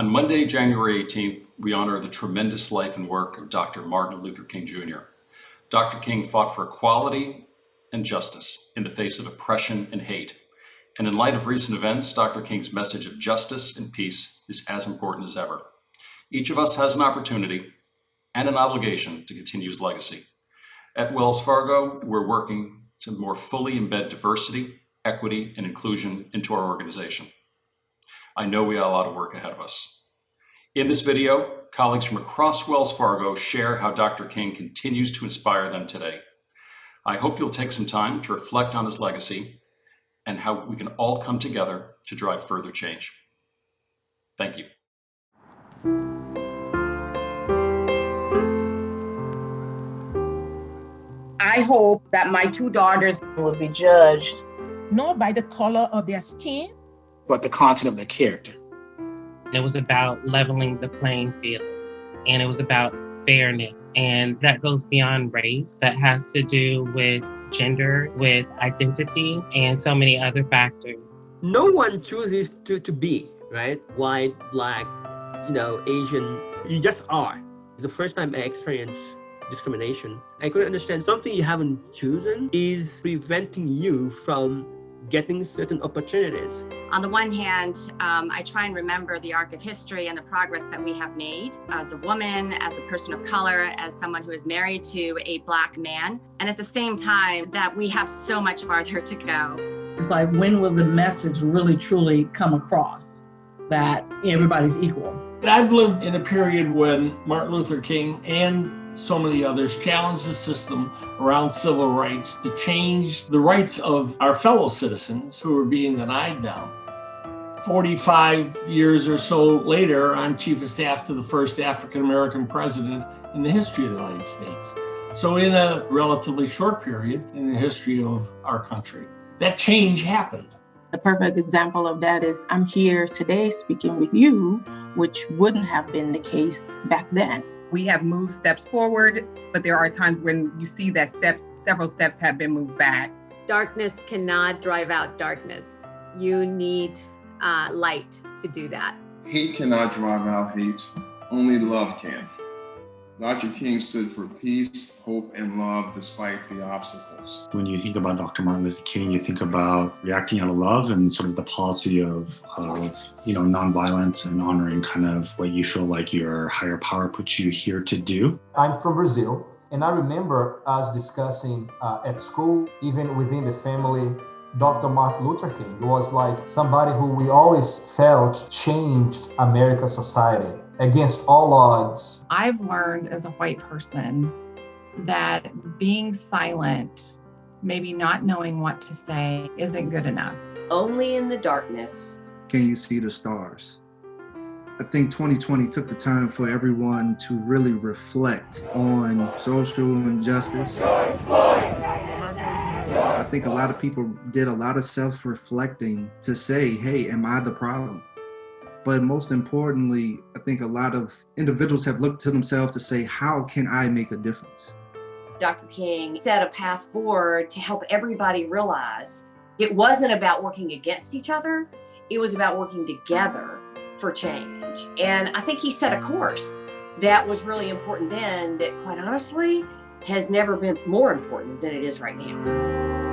On Monday, January 18th, we honor the tremendous life and work of Dr. Martin Luther King Jr. Dr. King fought for equality and justice in the face of oppression and hate. And in light of recent events, Dr. King's message of justice and peace is as important as ever. Each of us has an opportunity and an obligation to continue his legacy. At Wells Fargo, we're working to more fully embed diversity, equity, and inclusion into our organization. I know we have a lot of work ahead of us. In this video, colleagues from across Wells Fargo share how Dr. King continues to inspire them today. I hope you'll take some time to reflect on his legacy and how we can all come together to drive further change. Thank you. I hope that my two daughters will be judged not by the color of their skin, but the content of their character. It was about leveling the playing field, and it was about fairness, and that goes beyond race. That has to do with gender, with identity, and so many other factors. No one chooses to be, right? White, black, Asian. You just are. The first time I experienced discrimination, I couldn't understand something you haven't chosen is preventing you from getting certain opportunities. On the one hand, I try and remember the arc of history and the progress that we have made as a woman, as a person of color, as someone who is married to a Black man. And at the same time, that we have so much farther to go. It's like, when will the message really truly come across that everybody's equal? I've lived in a period when Martin Luther King and so many others challenged the system around civil rights to change the rights of our fellow citizens who were being denied them. 45 years or so later, I'm chief of staff to the first African-American president in the history of the United States. So in a relatively short period in the history of our country, that change happened. The perfect example of that is I'm here today speaking with you, which wouldn't have been the case back then. We have moved steps forward, but there are times when you see that several steps have been moved back. Darkness cannot drive out darkness. You need light to do that. Hate cannot drive out hate, only love can. Dr. King stood for peace, hope, and love despite the obstacles. When you think about Dr. Martin Luther King, you think about reacting out of love and sort of the policy of nonviolence and honoring kind of what you feel like your higher power puts you here to do. I'm from Brazil, and I remember us discussing at school, even within the family, Dr. Martin Luther King was like somebody who we always felt changed American society. Against all odds. I've learned as a white person that being silent, maybe not knowing what to say, isn't good enough. Only in the darkness can you see the stars. I think 2020 took the time for everyone to really reflect on social injustice. I think a lot of people did a lot of self-reflecting to say, hey, am I the problem? But most importantly, I think a lot of individuals have looked to themselves to say, how can I make a difference? Dr. King set a path forward to help everybody realize it wasn't about working against each other. It was about working together for change. And I think he set a course that was really important then that, quite honestly, has never been more important than it is right now.